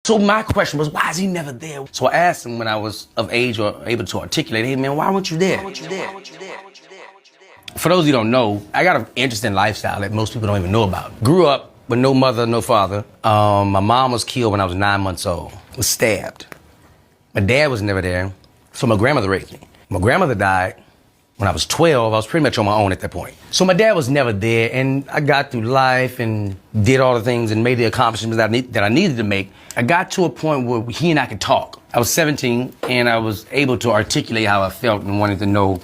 So my question was, why is he never there? So I asked him when I was of age or able to articulate, hey man, why weren't you there? For those who don't know, I got an interesting lifestyle that most people don't even know about. Grew up with no mother, no father. My mom was killed when I was 9 months old, was stabbed. My dad was never there, so my grandmother raised me. My grandmother died when I was 12. I was pretty much on my own at that point. So my dad was never there, and I got through life and did all the things and made the accomplishments that I needed to make. I got to a point where he and I could talk. I was 17, and I was able to articulate how I felt and wanted to know.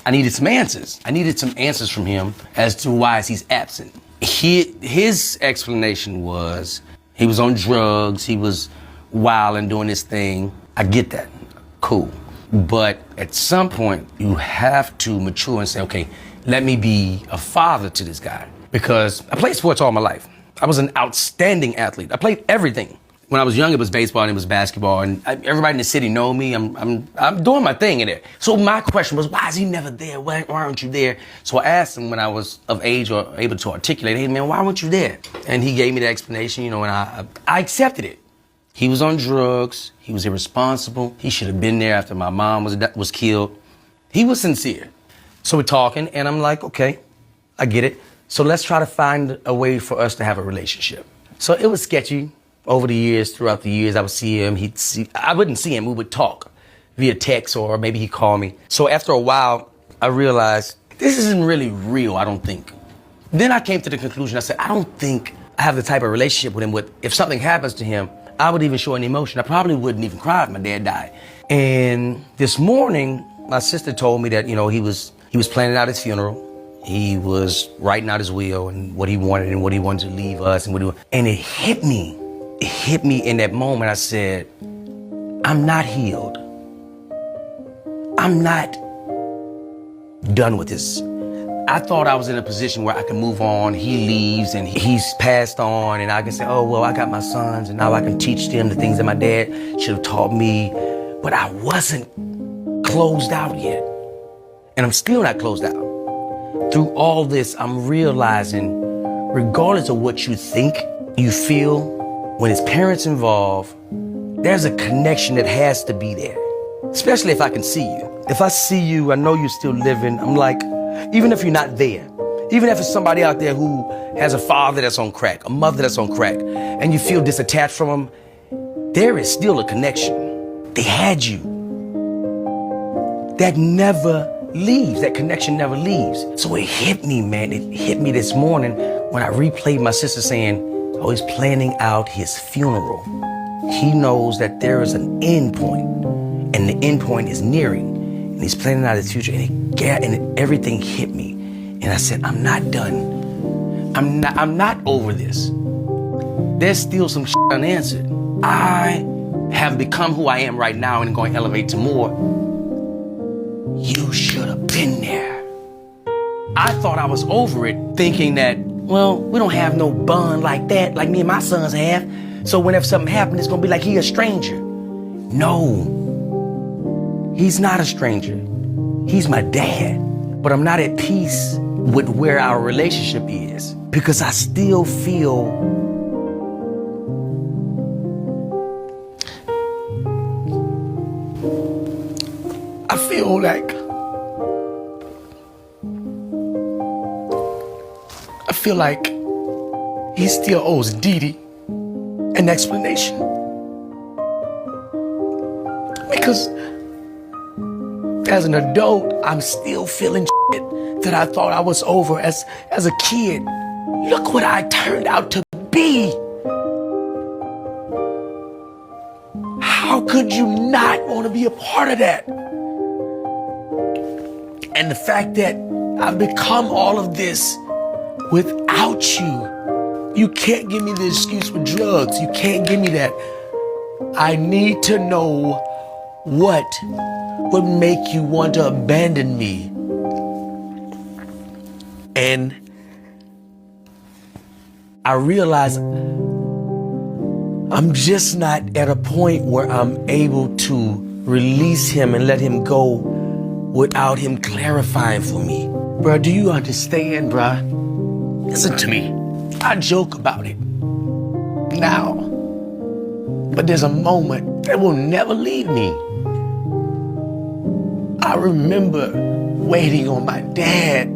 I needed some answers. I needed some answers from him as to why he's absent. His explanation was he was on drugs, he was wild and doing his thing. I get that, cool. But at some point, you have to mature and say, okay, let me be a father to this guy. Because I played sports all my life. I was an outstanding athlete. I played everything. When I was young, it was baseball and it was basketball, and everybody in the city know me. I'm doing my thing in there. So my question was, why is he never there? Why aren't you there? So I asked him when I was of age or able to articulate, hey man, why weren't you there? And he gave me the explanation, and I accepted it. He was on drugs. He was irresponsible. He should have been there after my mom was killed. He was sincere. So we're talking, and I'm like, okay, I get it. So let's try to find a way for us to have a relationship. So it was sketchy. Over the years, throughout the years, I would see him. I wouldn't see him. We would talk via text, or maybe he'd call me. So after a while, I realized this isn't really real, I don't think. Then I came to the conclusion, I said, I don't think I have the type of relationship with him if something happens to him, I would even show an emotion. I probably wouldn't even cry if my dad died. And this morning, my sister told me that, he was planning out his funeral. He was writing out his will and what he wanted to leave us and it hit me. It hit me in that moment. I said, I'm not healed. I'm not done with this. I thought I was in a position where I could move on. He leaves and he's passed on, and I can say, oh, well, I got my sons and now I can teach them the things that my dad should have taught me. But I wasn't closed out yet. And I'm still not closed out. Through all this, I'm realizing, regardless of what you think, you feel, when it's parents involved, there's a connection that has to be there. Especially if I can see you. If I see you, I know you're still living. I'm like, even if you're not there, even if it's somebody out there who has a father that's on crack, a mother that's on crack, and you feel disattached from them, there is still a connection. They had you. That never leaves. That connection never leaves. So it hit me, man. It hit me this morning when I replayed my sister saying, oh, he's planning out his funeral. He knows that there is an end point, and the end point is nearing, and he's planning out his future, and everything hit me. And I said, I'm not done. I'm not over this. There's still some shit unanswered. I have become who I am right now and going to elevate to more. You should have been there. I thought I was over it, thinking that, well, we don't have no bond like that, like me and my sons have. So whenever something happens, it's gonna be like he a stranger. No, he's not a stranger. He's my dad. But I'm not at peace with where our relationship is, because I still feel like he still owes Dee Dee an explanation. Because as an adult, I'm still feeling shit that I thought I was over as a kid. Look what I turned out to be. How could you not want to be a part of that? And the fact that I've become all of this without you. You can't give me the excuse with drugs. You can't give me that. I need to know what would make you want to abandon me. And I realize I'm just not at a point where I'm able to release him and let him go without him clarifying for me. Bruh, do you understand, bruh? Listen to me. I joke about it now, But there's a moment that will never leave me. I remember waiting on my dad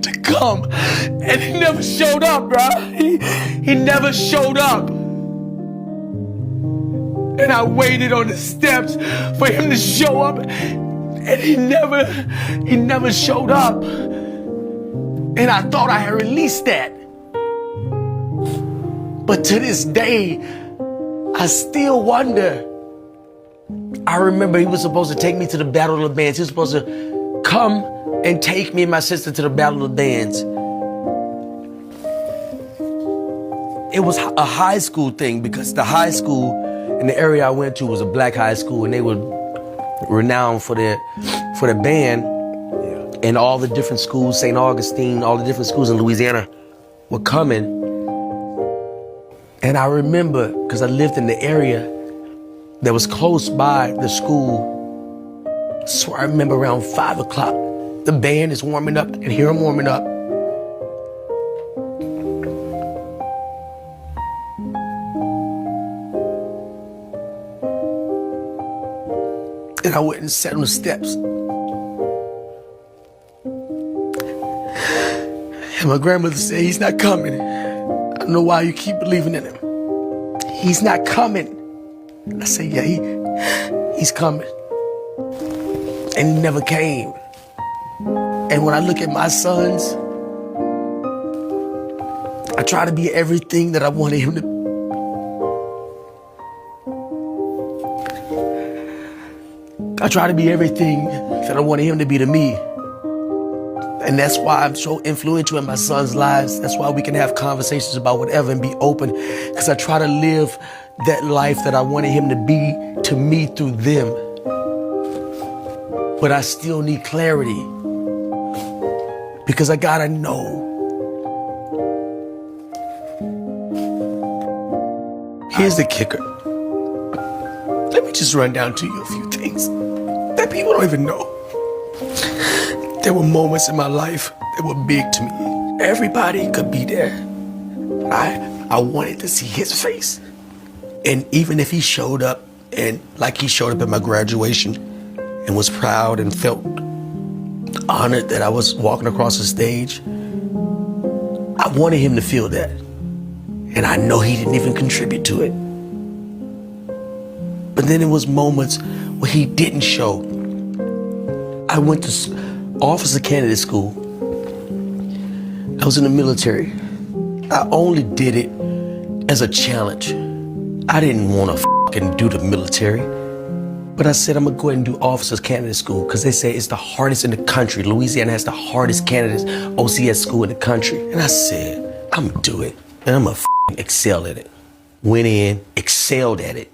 to come, and he never showed up, bro. He never showed up. And I waited on the steps for him to show up, and he never showed up. And I thought I had released that. But to this day, I still wonder. I remember he was supposed to take me to the Battle of the Bands. He was supposed to come and take me and my sister to the Battle of the Bands. It was a high school thing because the high school in the area I went to was a black high school, and they were renowned for their band. And all the different schools, St. Augustine, all the different schools in Louisiana were coming. And I remember, because I lived in the area that was close by the school, so I remember around 5 o'clock, the band is warming up, and here I'm warming up. And I went and sat on the steps. And my grandmother said, he's not coming. I don't know why you keep believing in him. He's not coming. And I said, yeah, he's coming. And he never came. And when I look at my sons, I try to be everything that I wanted him to be. I try to be everything that I wanted him to be to me. And that's why I'm so influential in my sons' lives. That's why we can have conversations about whatever and be open. Because I try to live that life that I wanted him to be to me through them. But I still need clarity. Because I gotta know. Here's the kicker. Let me just run down to you a few things that people don't even know. There were moments in my life that were big to me. Everybody could be there. I wanted to see his face. And even if he showed up, and like he showed up at my graduation and was proud and felt honored that I was walking across the stage, I wanted him to feel that. And I know he didn't even contribute to it. But then there was moments where he didn't show. I went to officer candidate school. I was in the military. I only did it as a challenge. I didn't want to fucking do the military. But I said, I'm gonna go ahead and do officers candidate school because they say it's the hardest in the country. Louisiana has the hardest candidates OCS school in the country. And I said, I'm gonna do it. And I'm gonna excel at it. Went in, excelled at it.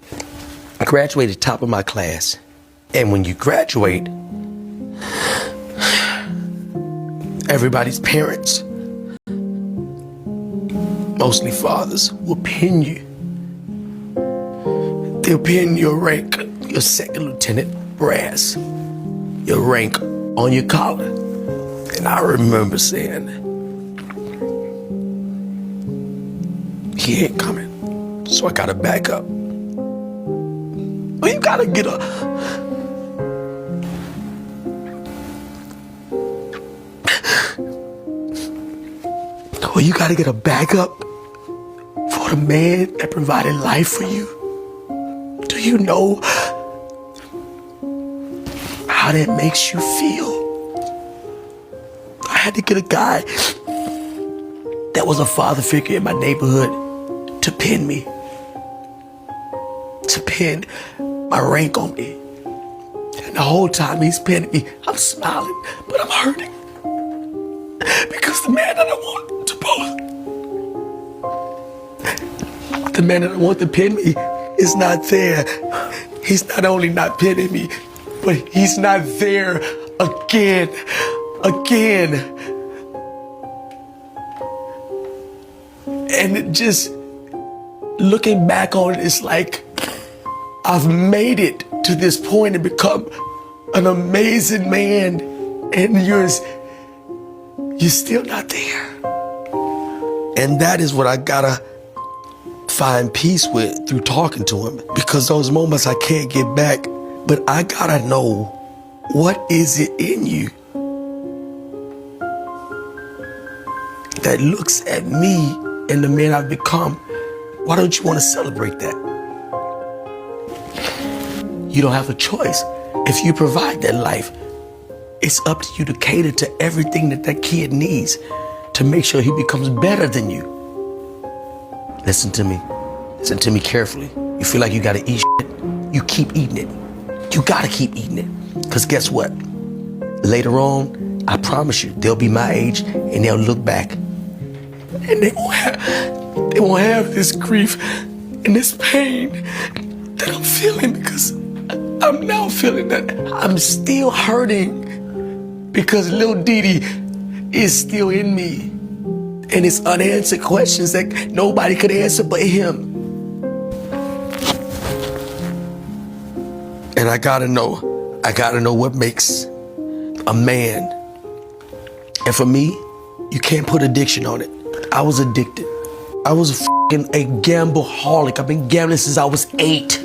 I graduated top of my class. And when you graduate, everybody's parents, mostly fathers, will pin you. They'll pin your rank, your second lieutenant brass, your rank on your collar. And I remember saying, he ain't coming. So I gotta back up. Well, you gotta get a... Well, you gotta get a backup for the man that provided life for you. Do you know how that makes you feel? I had to get a guy that was a father figure in my neighborhood to pin me, to pin my rank on me. And the whole time he's pinning me, I'm smiling, but I'm hurting. Because the man that I want to pin me is not there. He's not only not pinning me, but he's not there again. And it just, looking back on it, it's like I've made it to this point and become an amazing man, and you're still not there. And that is what I gotta find peace with through talking to him, because those moments I can't get back. But I gotta know, what is it in you that looks at me and the man I've become? Why don't you want to celebrate that? You don't have a choice. If you provide that life, it's up to you to cater to everything that that kid needs to make sure he becomes better than you. Listen to me. Listen to me carefully. You feel like you gotta eat shit? You keep eating it. You gotta keep eating it. Because guess what? Later on, I promise you, they'll be my age and they'll look back. And they won't have this grief and this pain that I'm feeling, because I'm now feeling that I'm still hurting because little Didi is still in me. And it's unanswered questions that nobody could answer but him. And I gotta know what makes a man. And for me, you can't put addiction on it. I was addicted. I was a gambleaholic. I've been gambling since I was 8.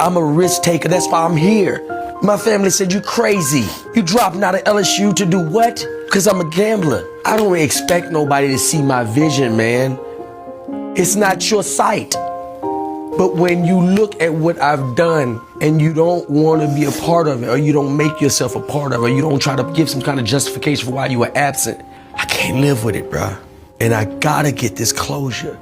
I'm a risk taker. That's why I'm here. My family said, you crazy. You dropping out of LSU to do what? Because I'm a gambler. I don't expect nobody to see my vision, man. It's not your sight. But when you look at what I've done and you don't want to be a part of it, or you don't make yourself a part of it, or you don't try to give some kind of justification for why you were absent, I can't live with it, bruh. And I gotta get this closure.